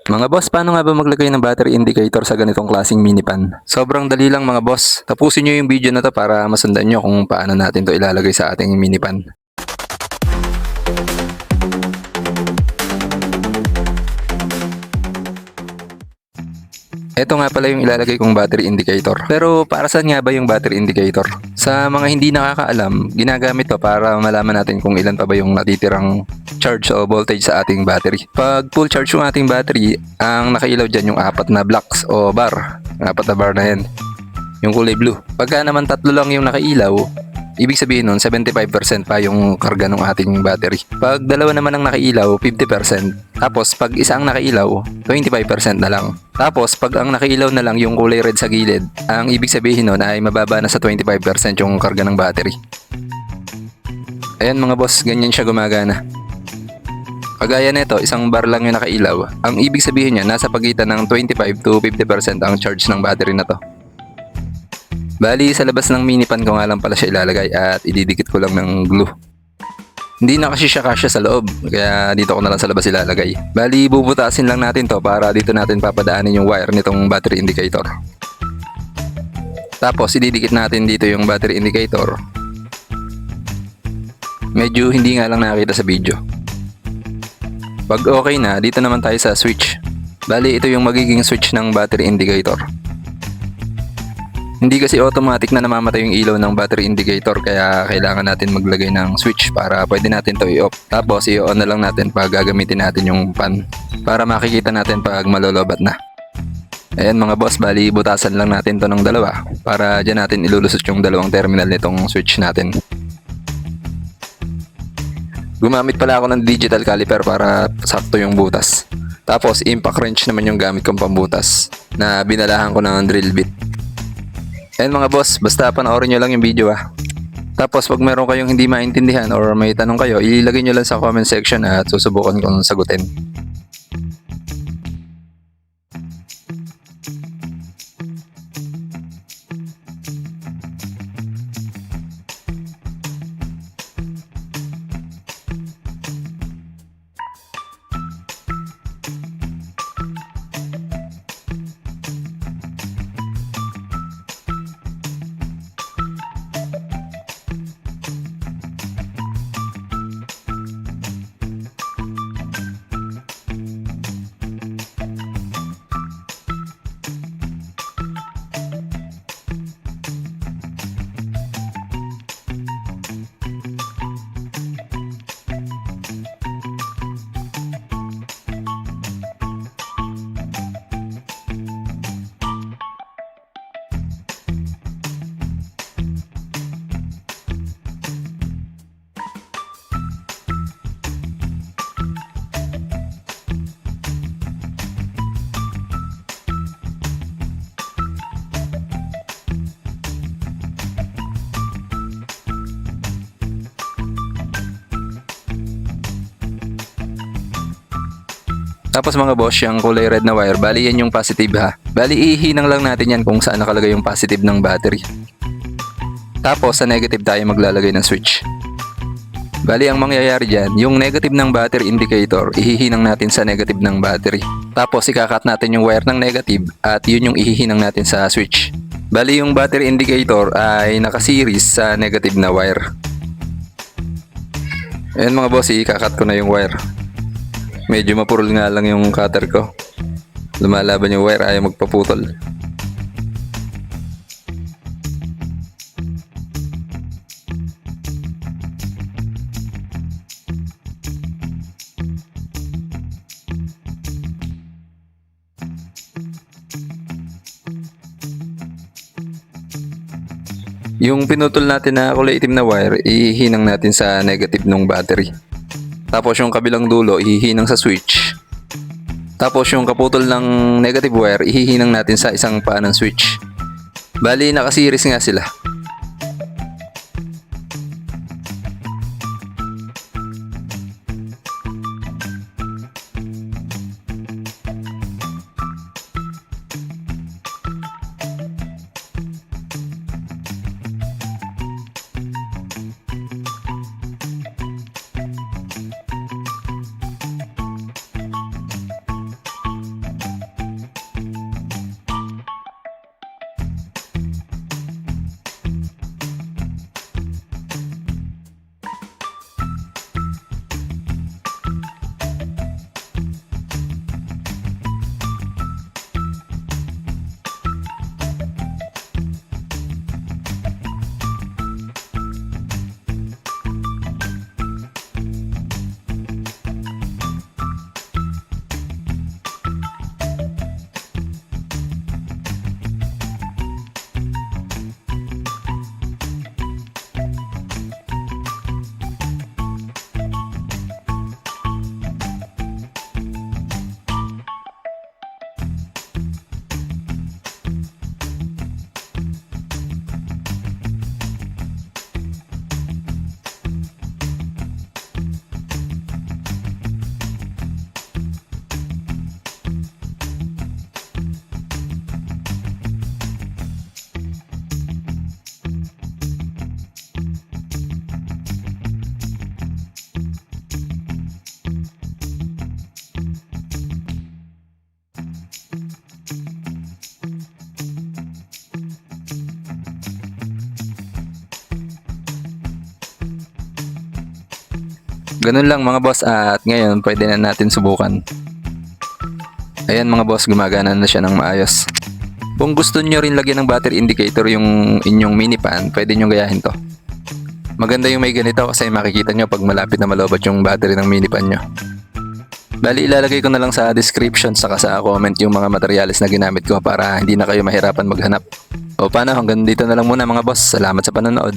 Mga boss, paano nga ba maglagay ng battery indicator sa ganitong klaseng minipan? Sobrang dali lang mga boss. Tapusin nyo yung video na to para masundan nyo kung paano natin to ilalagay sa ating minipan. Ito nga pala yung ilalagay kong battery indicator. Pero para saan nga ba yung battery indicator? Sa mga hindi nakakaalam, ginagamit to para malaman natin kung ilan pa ba yung natitirang charge o voltage sa ating battery. Pag full charge yung ating battery, ang nakailaw dyan yung apat na blocks o bar. Apat na bar na yan. Yung kulay blue. Pagka naman tatlo lang yung nakailaw, ibig sabihin nun 75% pa yung karga ng ating battery. Pag dalawa naman ang nakailaw, 50%. Tapos pag isa ang nakailaw, 25% na lang. Tapos pag ang nakailaw na lang yung kulay red sa gilid, ang ibig sabihin nun ay mababa na sa 25% yung karga ng battery. Ayan mga boss, ganyan siya gumagana. Kagaya nito, isang bar lang yung nakailaw. Ang ibig sabihin niya, nasa pagitan ng 25 to 50% ang charge ng battery na to. Bali, sa labas ng minipan ko nga lang pala siya ilalagay at ididikit ko lang ng glue. Hindi na kasi siya kasya sa loob, kaya dito ko na lang sa labas ilalagay. Bali, bubutasin lang natin to para dito natin papadaanin yung wire nitong battery indicator. Tapos, ididikit natin dito yung battery indicator. Medyo hindi nga lang nakakita sa video. Pag okay na, dito naman tayo sa switch. Bali, ito yung magiging switch ng battery indicator. Hindi kasi automatic na namamatay yung ilaw ng battery indicator, kaya kailangan natin maglagay ng switch para pwede natin to i-off. Tapos i-on na lang natin pag gagamitin natin yung pan para makikita natin pag malolobat na. Ayan mga boss, bali butasan lang natin to ng dalawa para dyan natin ilulusot yung dalawang terminal nitong switch natin. Gumamit pala ako ng digital caliper para sakto yung butas. Tapos impact wrench naman yung gamit kong pambutas na binalahan ko ng drill bit. Ayan mga boss, basta panoorin nyo lang yung video ah. Tapos pag meron kayong hindi maintindihan or may tanong kayo, ilagay nyo lang sa comment section at susubukan kong sagutin. Tapos mga boss, yung kulay red na wire, bali yan yung positive ha. Bali ihinang lang natin yan kung saan nakalagay yung positive ng battery. Tapos sa negative tayo maglalagay ng switch. Bali ang mangyayari dyan, yung negative ng battery indicator, ihihinang natin sa negative ng battery. Tapos ikakat natin yung wire ng negative at yun yung ihihinang natin sa switch. Bali yung battery indicator ay nakaseries sa negative na wire. Ayan mga boss, ikakat ko na yung wire. Medyo mapurol nga lang yung cutter ko. Lumalaban yung wire, ayaw magpaputol. Yung pinutol natin na kulay itim na wire, ihinang natin sa negative ng battery. Tapos yung kabilang dulo, ihihinang sa switch. Tapos yung kaputol ng negative wire, ihihinang natin sa isang paa ng switch. Bali, nakasiris nga sila. Ganun lang mga boss at ngayon pwede na natin subukan. Ayan mga boss, gumagana na siya ng maayos. Kung gusto nyo rin lagyan ng battery indicator yung inyong mini fan, pwede nyo gayahin to. Maganda yung may ganito kasi makikita nyo pag malapit na malobot yung battery ng mini fan nyo. Bali ilalagay ko na lang sa description saka sa comment yung mga materyales na ginamit ko para hindi na kayo mahirapan maghanap. O paano, hanggang dito na lang muna mga boss. Salamat sa panonood.